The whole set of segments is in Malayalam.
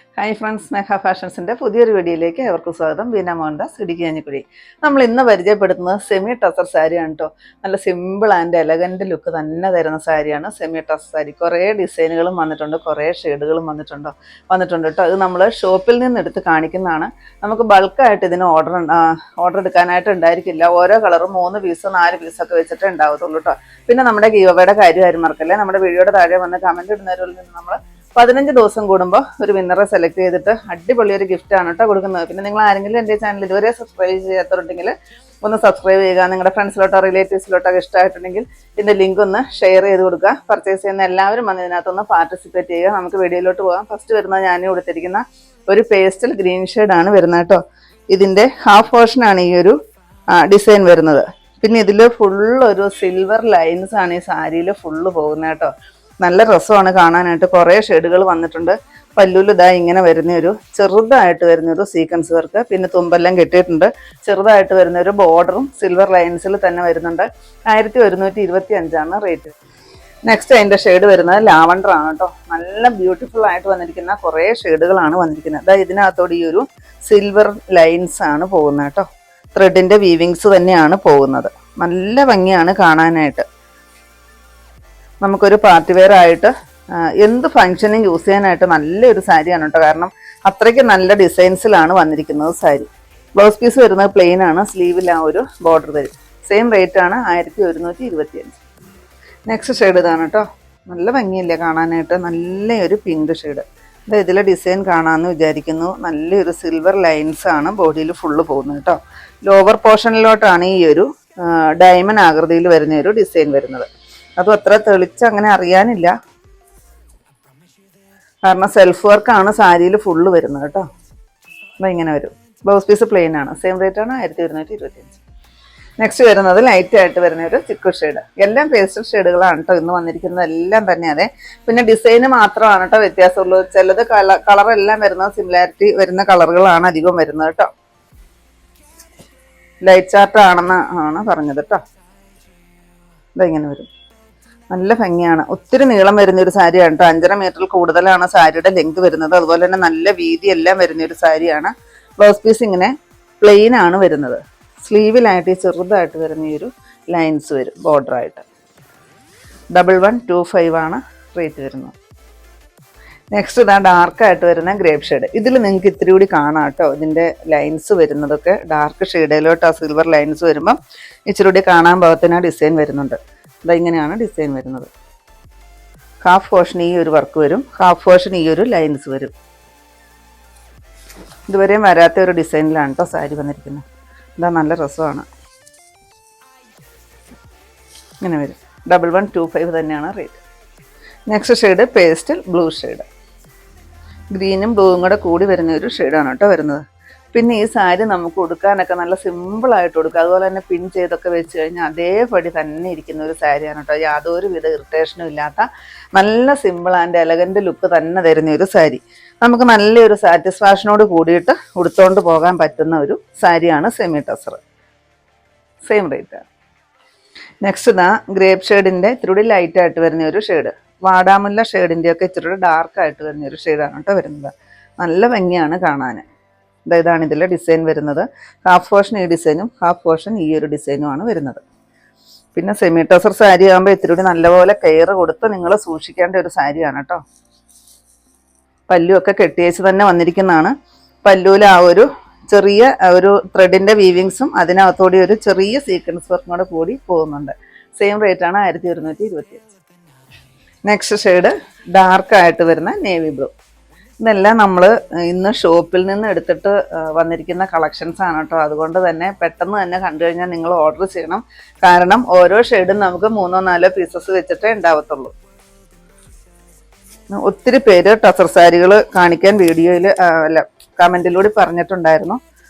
ഹായ് ഫ്രണ്ട്സ്, സ്നേഹ ഫാഷൻസിൻ്റെ പുതിയൊരു വീഡിയോയിലേക്ക് അവർക്ക് സ്വാഗതം. ബീന മോഹൻദാസ്, ഇടുക്കി കഞ്ഞിക്കുഴി. നമ്മൾ ഇന്ന് പരിചയപ്പെടുത്തുന്നത് സെമി ടസർ സാരിയാണ് കേട്ടോ. നല്ല സിമ്പിൾ ആൻഡ് എലഗൻറ്റ് ലുക്ക് തന്നെ തരുന്ന സാരിയാണ് സെമി ടസർ സാരി. കുറേ ഡിസൈനുകളും വന്നിട്ടുണ്ട്, കുറേ ഷെയ്ഡുകളും വന്നിട്ടുണ്ട് കേട്ടോ. അത് നമ്മൾ ഷോപ്പിൽ നിന്ന് എടുത്ത് കാണിക്കുന്നതാണ്. നമുക്ക് ബൾക്കായിട്ട് ഇതിന് ഓർഡർ എടുക്കാനായിട്ട് ഉണ്ടായിരിക്കില്ല. ഓരോ കളറും 3 പീസോ 4 പീസൊക്കെ വെച്ചിട്ടേ ഉണ്ടാവത്തുള്ളൂ കേട്ടോ. പിന്നെ നമ്മുടെ ഗീവയുടെ കാര്യം മറക്കല്ലേ. നമ്മുടെ വീഡിയോയുടെ താഴെ വന്ന് കമൻറ്റ് ഇടുന്നവരിൽ നിന്ന് നമ്മൾ 15 ദിവസം കൂടുമ്പോൾ ഒരു വിന്നറെ സെലക്ട് ചെയ്തിട്ട് അടിപൊളി ഒരു ഗിഫ്റ്റാണ് കേട്ടോ കൊടുക്കുന്നത്. പിന്നെ നിങ്ങൾ ആരെങ്കിലും എൻ്റെ ചാനൽ ഇതുവരെ സബ്സ്ക്രൈബ് ചെയ്യാത്തവരുണ്ടെങ്കിൽ ഒന്ന് സബ്സ്ക്രൈബ് ചെയ്യുക. നിങ്ങളുടെ ഫ്രണ്ട്സിലോട്ടോ റിലേറ്റീവ്സിലോട്ടോ ഇഷ്ടമായിട്ടുണ്ടെങ്കിൽ ഇതിൻ്റെ ലിങ്ക് ഒന്ന് ഷെയർ ചെയ്ത് കൊടുക്കുക. പർച്ചേസ് ചെയ്യുന്ന എല്ലാവരും വന്ന് ഇതിനകത്തൊന്ന് പാർട്ടിസിപ്പേറ്റ് ചെയ്യുക. നമുക്ക് വീഡിയോയിലോട്ട് പോകാം. ഫസ്റ്റ് വരുന്നത് ഞാൻ കൊടുത്തിരിക്കുന്ന ഒരു പേസ്റ്റൽ ഗ്രീൻ ഷെയ്ഡാണ് വരുന്നത് കേട്ടോ. ഇതിൻ്റെ ഹാഫ് പോർഷനാണ് ഈ ഒരു ഡിസൈൻ വരുന്നത്. പിന്നെ ഇതിൽ ഫുള്ളൊരു സിൽവർ ലൈൻസ് ആണ് ഈ സാരിയിൽ ഫുള്ള് പോകുന്നത് കേട്ടോ. നല്ല രസമാണ് കാണാനായിട്ട്. കുറേ ഷെയ്ഡുകൾ വന്നിട്ടുണ്ട്. പല്ലൂല് ഇതാ ഇങ്ങനെ വരുന്നൊരു ചെറുതായിട്ട് വരുന്നൊരു സീക്വൻസ് വർക്ക്, പിന്നെ തുമ്പെല്ലാം കെട്ടിയിട്ടുണ്ട്. ചെറുതായിട്ട് വരുന്നൊരു ബോർഡറും സിൽവർ ലൈൻസിൽ തന്നെ വരുന്നുണ്ട്. 1125 റേറ്റ്. നെക്സ്റ്റ് അതിൻ്റെ ഷെയ്ഡ് വരുന്നത് ലാവണ്ടർ ആണ് കേട്ടോ. നല്ല ബ്യൂട്ടിഫുൾ ആയിട്ട് വന്നിരിക്കുന്ന കുറേ ഷെയ്ഡുകളാണ് വന്നിരിക്കുന്നത്. അതായത് ഇതിനകത്തോട് ഈ ഒരു സിൽവർ ലൈൻസ് ആണ് പോകുന്നത് കേട്ടോ. ത്രെഡിൻ്റെ വീവിങ്സ് തന്നെയാണ് പോകുന്നത്. നല്ല ഭംഗിയാണ് കാണാനായിട്ട്. നമുക്കൊരു പാർട്ടി വെയർ ആയിട്ട് എന്ത് ഫംഗ്ഷനും യൂസ് ചെയ്യാനായിട്ട് നല്ലൊരു സാരിയാണ് കേട്ടോ. കാരണം അത്രയ്ക്ക് നല്ല ഡിസൈൻസിലാണ് വന്നിരിക്കുന്നത് സാരി. ബ്ലൗസ് പീസ് വരുന്നത് പ്ലെയിൻ ആണ്. സ്ലീവിൽ ആ ഒരു ബോർഡർ വരും. സെയിം റേറ്റ് ആണ് 1125. നെക്സ്റ്റ് ഷെയ്ഡ് ഇതാണ് കേട്ടോ. നല്ല ഭംഗിയില്ലേ കാണാനായിട്ട്. നല്ലൊരു പിങ്ക് ഷെയ്ഡ്. ഇത് ഇതിലെ ഡിസൈൻ കാണാമെന്ന് വിചാരിക്കുന്നു. നല്ലൊരു സിൽവർ ലൈൻസ് ആണ് ബോഡിയിൽ ഫുള്ള് പോകുന്നത് കേട്ടോ. ലോവർ പോർഷനിലോട്ടാണ് ഈ ഒരു ഡയമണ്ട് ആകൃതിയിൽ വരുന്ന ഒരു ഡിസൈൻ വരുന്നത്. അതും അത്ര തെളിച്ച് അങ്ങനെ അറിയാനില്ല, കാരണം സെൽഫ് വർക്കാണ് സാരിയിൽ ഫുള്ള് വരുന്നത് കേട്ടോ. അപ്പം ഇങ്ങനെ വരും. ബ്ലൗസ് പീസ് പ്ലെയിൻ ആണ്. സെയിം റേറ്റ് ആണ് 1125. നെക്സ്റ്റ് വരുന്നത് ലൈറ്റ് ആയിട്ട് വരുന്ന ഒരു ചിക്കു ഷെയ്ഡ്. എല്ലാം പേസ്റ്റൽ ഷെയ്ഡുകളാണ് കേട്ടോ ഇന്ന് വന്നിരിക്കുന്നത്. എല്ലാം തന്നെ അതെ. പിന്നെ ഡിസൈന് മാത്രമാണ് കേട്ടോ വ്യത്യാസമുള്ളത്. ചിലത് കളറെല്ലാം വരുന്നത് സിമിലാരിറ്റി വരുന്ന കളറുകളാണ് അധികം വരുന്നത് കേട്ടോ. ലൈറ്റ് ചാർട്ട് ആണെന്നാണ് പറഞ്ഞത് കേട്ടോ. ഇതെങ്ങനെ വരും. നല്ല ഭംഗിയാണ്. ഒത്തിരി നീളം വരുന്നൊരു സാരിയാണ് കേട്ടോ. 5.5 മീറ്ററിൽ കൂടുതലാണ് സാരിയുടെ ലെങ്ത് വരുന്നത്. അതുപോലെ തന്നെ നല്ല വീതി എല്ലാം വരുന്നൊരു സാരിയാണ്. ബ്ലൗസ് പീസ് ഇങ്ങനെ പ്ലെയിൻ ആണ് വരുന്നത്. സ്ലീവിലായിട്ട് ഈ ചെറുതായിട്ട് വരുന്ന ഈ ഒരു ലൈൻസ് വരും ബോർഡറായിട്ട്. 1125 ആണ് റേറ്റ് വരുന്നത്. നെക്സ്റ്റ് ഇതാ ഡാർക്കായിട്ട് വരുന്ന ഗ്രേപ്പ് ഷെയ്ഡ്. ഇതിൽ നിങ്ങൾക്ക് ഇത്തിരി കൂടി കാണാം കേട്ടോ. ഇതിൻ്റെ ലൈൻസ് വരുന്നതൊക്കെ ഡാർക്ക് ഷെയ്ഡിലോട്ട് ആ സിൽവർ ലൈൻസ് വരുമ്പം ഇച്ചിരി കൂടി കാണാൻ പാകത്തിന് ആ ഡിസൈൻ വരുന്നുണ്ട്. ഇതാ ഇങ്ങനെയാണ് ഡിസൈൻ വരുന്നത്. ഹാഫ് പോർഷൻ ഈ ഒരു വർക്ക് വരും, ഹാഫ് പോർഷൻ ഈ ഒരു ലൈൻസ് വരും. ഇതുവരെയും വരാത്ത ഒരു ഡിസൈനിലാണ് കേട്ടോ സാരി വന്നിരിക്കുന്നത്. ഇതാ നല്ല രസമാണ്. ഇങ്ങനെ വരും. 1125 തന്നെയാണ് rate. Next shade pastel blue shade. ഗ്രീനും ബ്ലൂവും കൂടെ കൂടി വരുന്ന ഒരു ഷെയ്ഡാണ് കേട്ടോ വരുന്നത്. പിന്നെ ഈ സാരി നമുക്ക് ഉടുക്കാനൊക്കെ നല്ല സിമ്പിളായിട്ട് കൊടുക്കുക. അതുപോലെ തന്നെ പിൻ ചെയ്തൊക്കെ വെച്ച് കഴിഞ്ഞാൽ അതേപടി തന്നെ ഇരിക്കുന്ന ഒരു സാരിയാണ് കേട്ടോ. യാതൊരു വിധ ഇറിറ്റേഷനും ഇല്ലാത്ത നല്ല സിമ്പിൾ ആൻഡ് എലഗൻറ്റ് ലുക്ക് തന്നെ തരുന്ന ഒരു സാരി. നമുക്ക് നല്ലൊരു സാറ്റിസ്ഫാക്ഷനോട് കൂടിയിട്ട് ഉടുത്തോണ്ട് പോകാൻ പറ്റുന്ന ഒരു സാരിയാണ് സെമി ടസർ. സെയിം റേറ്റാണ്. നെക്സ്റ്റ് ഇതാ ഗ്രേപ്പ് ഷെയ്ഡിൻ്റെ ഇത്തിരി ലൈറ്റായിട്ട് വരുന്ന ഒരു ഷെയ്ഡ്. വാടാമുല്ല ഷെയ്ഡിൻ്റെയൊക്കെ ഇച്ചിരി ഡാർക്കായിട്ട് വരുന്ന ഒരു ഷെയ്ഡാണ് കേട്ടോ വരുന്നത്. നല്ല ഭംഗിയാണ് കാണാൻ. ഇതാണ് ഇതിലെ ഡിസൈൻ വരുന്നത്. ഹാഫ് പോർഷൻ ഈ ഡിസൈനും ഹാഫ് പോർഷൻ ഈ ഒരു ഡിസൈനുമാണ് വരുന്നത്. പിന്നെ സെമി ടസർ സാരി ആകുമ്പോൾ ഇത്തിരി കൂടി നല്ലപോലെ കെയർ കൊടുത്ത് നിങ്ങൾ സൂക്ഷിക്കേണ്ട ഒരു സാരിയാണ് കേട്ടോ. പല്ലുമൊക്കെ കെട്ടിയേച്ച് തന്നെ വന്നിരിക്കുന്നതാണ്. പല്ലുവിൽ ആ ഒരു ചെറിയ ഒരു ത്രെഡിൻ്റെ വീവിങ്സും അതിനകത്തോടെ ഒരു ചെറിയ സീക്വൻസ് വർക്കും കൂടെ കൂടി പോകുന്നുണ്ട്. സെയിം റേറ്റാണ് 1125. നെക്സ്റ്റ് ഷെയ്ഡ് ഡാർക്കായിട്ട് വരുന്ന നേവി ബ്ലൂ. ഇതെല്ലാം നമ്മൾ ഇന്ന് ഷോപ്പിൽ നിന്ന് എടുത്തിട്ട് വന്നിരിക്കുന്ന കളക്ഷൻസ് ആണ് കേട്ടോ. അതുകൊണ്ട് തന്നെ പെട്ടെന്ന് തന്നെ കണ്ടു കഴിഞ്ഞാൽ നിങ്ങൾ ഓർഡർ ചെയ്യണം. കാരണം ഓരോ ഷെയ്ഡും നമുക്ക് 3-4 പീസസ് വെച്ചിട്ടേ ഉണ്ടാവത്തുള്ളൂ. ഒത്തിരി പേര് ടസർ സാരികൾ കാണിക്കാൻ വീഡിയോയിൽ കമൻറ്റിലൂടെ പറഞ്ഞിട്ടുണ്ടായിരുന്നു.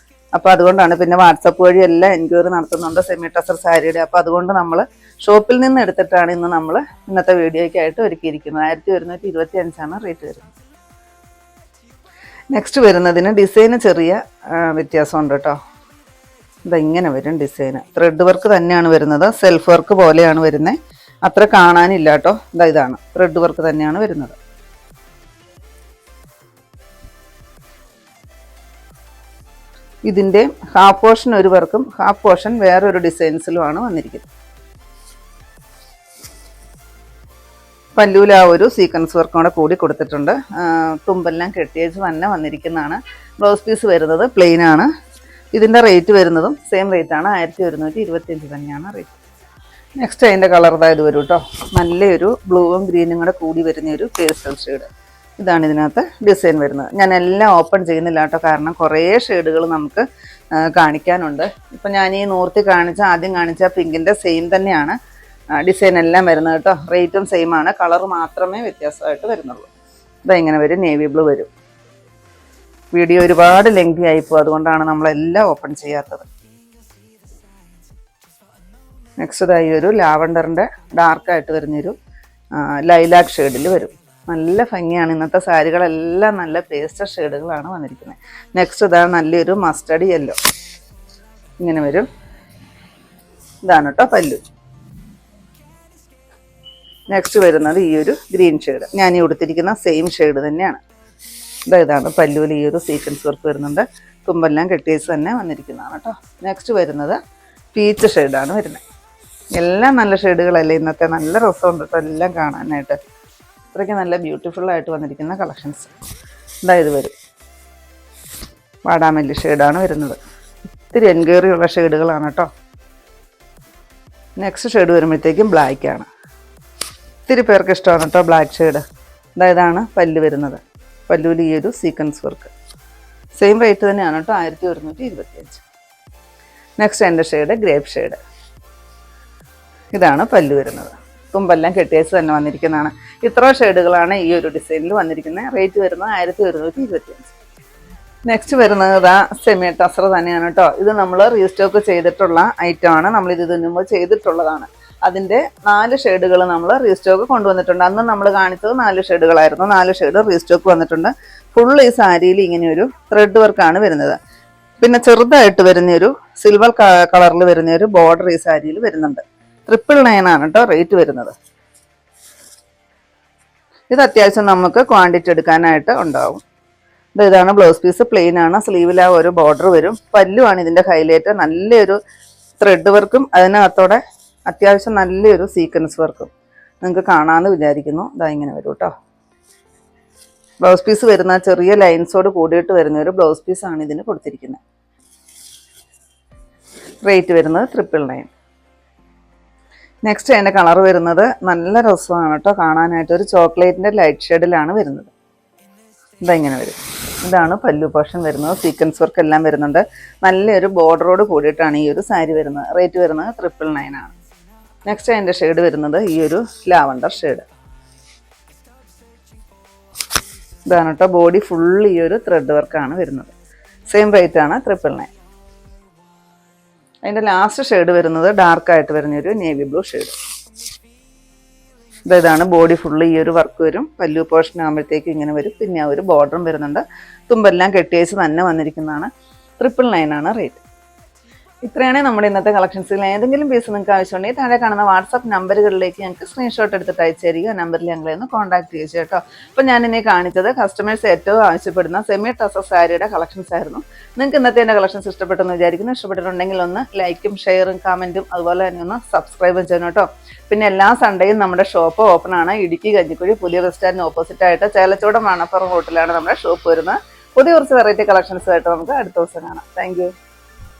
അപ്പോൾ അതുകൊണ്ടാണ്. പിന്നെ വാട്സപ്പ് വഴി എല്ലാം എൻക്വയറി നടത്തുന്നുണ്ട് സെമി ടസർ സാരിയുടെ. അപ്പോൾ അതുകൊണ്ട് നമ്മൾ ഷോപ്പിൽ നിന്ന് എടുത്തിട്ടാണ് ഇന്ന് നമ്മൾ ഇന്നത്തെ വീഡിയോയ്ക്കായിട്ട് ഒരുക്കിയിരിക്കുന്നത്. 1125 റേറ്റ് വരുന്നത്. നെക്സ്റ്റ് വരുന്നതിന് ഡിസൈന് ചെറിയ വ്യത്യാസമുണ്ട് കേട്ടോ. ഇതെങ്ങനെ വരും ഡിസൈന്. ത്രെഡ് വർക്ക് തന്നെയാണ് വരുന്നത്. സെൽഫ് വർക്ക് പോലെയാണ് വരുന്നത്. അത്ര കാണാനില്ല കേട്ടോ. ഇതാണ് ത്രെഡ് വർക്ക് തന്നെയാണ് വരുന്നത്. ഇതിൻ്റെ ഹാഫ് പോർഷൻ ഒരു വർക്കും ഹാഫ് പോർഷൻ വേറൊരു ഡിസൈൻസിലുമാണ് വന്നിരിക്കുന്നത്. പല്ലൂല ആ ഒരു സീക്വൻസ് വർക്കും കൂടെ കൂടി കൊടുത്തിട്ടുണ്ട്. തുമ്പെല്ലാം കെട്ടിയേച്ച് തന്നെ വന്നിരിക്കുന്നതാണ്. ബ്ലൗസ് പീസ് വരുന്നത് പ്ലെയിൻ ആണ്. ഇതിൻ്റെ റേറ്റ് വരുന്നതും സെയിം റേറ്റ് ആണ്, 1125 തന്നെയാണ് റേറ്റ്. നെക്സ്റ്റ് അതിൻ്റെ കളർ ഇത് വരും കേട്ടോ. നല്ലൊരു ബ്ലൂവും ഗ്രീനും കൂടെ കൂടി വരുന്ന ഒരു പേസ്റ്റൽ ഷെയ്ഡ്. ഇതാണ് ഇതിനകത്ത് ഡിസൈൻ വരുന്നത്. ഞാൻ എല്ലാം ഓപ്പൺ ചെയ്യുന്നില്ല കേട്ടോ, കാരണം കുറേ ഷെയ്ഡുകൾ നമുക്ക് കാണിക്കാനുണ്ട്. ഇപ്പം ഞാൻ ഈ ആദ്യം കാണിച്ച പിങ്കിൻ്റെ സെയിം തന്നെയാണ് ഡിസൈൻ എല്ലാം വരുന്നത് കേട്ടോ. റേറ്റും സെയിം ആണ്, കളർ മാത്രമേ വ്യത്യാസമായിട്ട് വരുന്നുള്ളൂ. ഇങ്ങനെ വരും, നേവി ബ്ലൂ വരും. വീഡിയോ ഒരുപാട് ലെങ്തി ആയിപ്പോൾ, അതുകൊണ്ടാണ് നമ്മളെല്ലാം ഓപ്പൺ ചെയ്യാത്തത്. നെക്സ്റ്റ് ഈ ഒരു ലാവണ്ടറിൻ്റെ ഡാർക്കായിട്ട് വരുന്നൊരു ലൈലാക്ക് ഷെയ്ഡിൽ വരും. നല്ല ഭംഗിയാണ്. ഇന്നത്തെ സാരികളെല്ലാം നല്ല പേസ്റ്റൽ ഷെയ്ഡുകളാണ് വന്നിരിക്കുന്നത്. നെക്സ്റ്റ് നല്ലൊരു മസ്റ്റർഡ് യെല്ലോ ഇങ്ങനെ വരും. ഇതാണ് കേട്ടോ പല്ലു. നെക്സ്റ്റ് വരുന്നത് ഈ ഒരു ഗ്രീൻ ഷെയ്ഡ്. ഞാൻ ഈ കൊടുത്തിരിക്കുന്ന സെയിം ഷെയ്ഡ് തന്നെയാണ്. ഇതാണ് പല്ലുവിൽ ഈ ഒരു സീക്വൻസ് വർക്ക് വരുന്നുണ്ട്. തുമ്പെല്ലാം കെട്ടിയേച്ച് തന്നെ വന്നിരിക്കുന്നതാണ് കേട്ടോ. നെക്സ്റ്റ് വരുന്നത് പീച്ച് ഷെയ്ഡാണ് വരുന്നത്. എല്ലാം നല്ല ഷെയ്ഡുകളല്ലേ ഇന്നത്തെ. നല്ല രസമുണ്ട് കേട്ടോ എല്ലാം കാണാനായിട്ട്. അത്രയ്ക്ക് നല്ല ബ്യൂട്ടിഫുള്ളായിട്ട് വന്നിരിക്കുന്ന കളക്ഷൻസ്. ഇത് വരും വാടാമല്ലി ഷെയ്ഡാണ് വരുന്നത്. ഇത്തിരി എൻക്വയറിയുള്ള ഷെയ്ഡുകളാണ് കേട്ടോ. നെക്സ്റ്റ് ഷെയ്ഡ് വരുമ്പോഴത്തേക്കും ബ്ലാക്കാണ്. ഇത്തിരി പേർക്ക് ഇഷ്ടമാണ് കേട്ടോ ബ്ലാക്ക് ഷെയ്ഡ്. ഇതാണ് പല്ല് വരുന്നത്. പല്ലുവിൽ ഈ ഒരു സീക്വൻസ് വർക്ക് സെയിം റേറ്റ് തന്നെയാണ് കേട്ടോ, 1125. നെക്സ്റ്റ് എൻ്റെ ഷെയ്ഡ് ഗ്രേപ്പ് ഷെയ്ഡ്. ഇതാണ് പല്ല് വരുന്നത്. തുമ്പെല്ലാം കെട്ടിയേച്ച് തന്നെ വന്നിരിക്കുന്നതാണ്. ഇത്ര ഷെയ്ഡുകളാണ് ഈ ഒരു ഡിസൈനിൽ വന്നിരിക്കുന്നത്. റേറ്റ് വരുന്നത് 1125. നെക്സ്റ്റ് വരുന്നത് സെമി ടസർ തന്നെയാണ് കേട്ടോ. ഇത് നമ്മൾ റീസ്റ്റോക്ക് ചെയ്തിട്ടുള്ള ഐറ്റമാണ്. നമ്മളിത് ഇതിനു മുമ്പ് ചെയ്തിട്ടുള്ളതാണ്. അതിൻ്റെ 4 ഷെയ്ഡുകൾ നമ്മൾ റീസ്റ്റോക്ക് കൊണ്ടുവന്നിട്ടുണ്ട്. അന്ന് നമ്മൾ കാണിച്ചത് 4 ഷെയ്ഡുകളായിരുന്നു. 4 ഷെയ്ഡ് റീസ്റ്റോക്ക് വന്നിട്ടുണ്ട്. ഫുൾ ഈ സാരിയിൽ ഇങ്ങനെയൊരു ത്രെഡ് വർക്കാണ് വരുന്നത്. പിന്നെ ചെറുതായിട്ട് വരുന്നൊരു സിൽവർ കളറിൽ വരുന്നൊരു ബോർഡർ ഈ സാരിയിൽ വരുന്നുണ്ട്. 999 ആണ് കേട്ടോ റേറ്റ് വരുന്നത്. ഇത് അത്യാവശ്യം നമുക്ക് ക്വാണ്ടിറ്റി എടുക്കാനായിട്ട് ഉണ്ടാവും. ഇതാണ് ബ്ലൗസ് പീസ്, പ്ലെയിൻ ആണ്. സ്ലീവിൽ ആ ഒരു ബോർഡർ വരും. പല്ലുവാണ് ഇതിൻ്റെ ഹൈലൈറ്റ്. നല്ലൊരു ത്രെഡ് വർക്കും അതിനകത്തോടെ അത്യാവശ്യം നല്ലൊരു സീക്വൻസ് വർക്കും നിങ്ങൾക്ക് കാണാമെന്ന് വിചാരിക്കുന്നു. ഇങ്ങനെ വരും കേട്ടോ. ബ്ലൗസ് പീസ് വരുന്ന ചെറിയ ലൈൻസോട് കൂടിയിട്ട് വരുന്ന ഒരു ബ്ലൗസ് പീസാണ് ഇതിന് കൊടുത്തിരിക്കുന്നത്. റേറ്റ് വരുന്നത് 999. നെക്സ്റ്റ് അതിൻ്റെ കളർ വരുന്നത് നല്ല രസമാണ് കേട്ടോ കാണാനായിട്ട്. ഒരു ചോക്ലേറ്റിൻ്റെ ലൈറ്റ് ഷെയ്ഡിലാണ് വരുന്നത്. ഇങ്ങനെ വരും. ഇതാണ് പല്ലു പോർഷൻ വരുന്നത്. സീക്വൻസ് വർക്ക് എല്ലാം വരുന്നുണ്ട്. നല്ലൊരു ബോർഡറോട് കൂടിയിട്ടാണ് ഈ ഒരു സാരി വരുന്നത്. റേറ്റ് വരുന്നത് 999 ആണ്. നെക്സ്റ്റ് അതിൻ്റെ ഷെയ്ഡ് വരുന്നത് ഈ ഒരു ലാവണ്ടർ ഷെയ്ഡ്. ഇതാണ് കേട്ടോ. ബോഡി ഫുൾ ഈ ഒരു ത്രെഡ് വർക്കാണ് വരുന്നത്. സെയിം റേറ്റ് ആണ് 999. അതിൻ്റെ ലാസ്റ്റ് ഷെയ്ഡ് വരുന്നത് ഡാർക്കായിട്ട് വരുന്നൊരു നേവി ബ്ലൂ ഷെയ്ഡ്. ഇതാണ് ബോഡി ഫുള്ള് ഈ ഒരു വർക്ക് വരും. പല്ലു പോർഷൻ ആകുമ്പോഴത്തേക്ക് ഇങ്ങനെ വരും. പിന്നെ ആ ഒരു ബോർഡറും വരുന്നുണ്ട്. തുമ്പെല്ലാം കെട്ടിയേച്ച് തന്നെ വന്നിരിക്കുന്നതാണ്. 999 ആണ് റേറ്റ്. ഇത്രയാണ് നമ്മുടെ ഇന്നത്തെ കളക്ഷൻസിൽ. ഏതെങ്കിലും പീസ് നിങ്ങൾക്ക് ആവശ്യമുണ്ടെങ്കിൽ താഴെ കാണുന്ന വാട്സാപ്പ് നമ്പറുകളിലേക്ക് ഞങ്ങൾക്ക് സ്ക്രീൻഷോട്ട് എടുത്തിട്ട് അയച്ചു തരിക. നമ്പറിൽ ഞങ്ങളെ ഒന്ന് കോൺടാക്ട് ചെയ്യുക കേട്ടോ. അപ്പോൾ ഞാൻ ഇനി കാണിച്ചത് കസ്റ്റമേഴ്സ് ഏറ്റവും ആവശ്യപ്പെടുന്ന സെമി ടസർ സാരിയുടെ കളക്ഷൻസ് ആയിരുന്നു. നിങ്ങൾക്ക് ഇന്നത്തെ എൻ്റെ കളക്ഷൻസ് ഇഷ്ടപ്പെട്ടെന്ന് വിചാരിക്കുന്നു. ഇഷ്ടപ്പെട്ടിട്ടുണ്ടെങ്കിൽ ഒന്ന് ലൈക്കും ഷെയറും കമൻറ്റും അതുപോലെ തന്നെ ഒന്ന് സബ്സ്ക്രൈബും ചെയ്യണം കേട്ടോ. പിന്നെ എല്ലാ സൺഡേയും നമ്മുടെ ഷോപ്പ് ഓപ്പൺ ആണ്. ഇടുക്കി കഞ്ഞിക്കുഴി പുതിയ ബസ് സ്റ്റാൻഡിന് ഓപ്പോസിറ്റ് ആയിട്ട് ചേലച്ചോട് മണപ്പുറം ഹോട്ടലാണ് നമ്മുടെ ഷോപ്പ് വരുന്നത്. പുതിയ കുറച്ച് വെറൈറ്റി കളക്ഷൻസ് ആയിട്ട് നമുക്ക് അടുത്ത ദിവസം കാണാം. Thank you.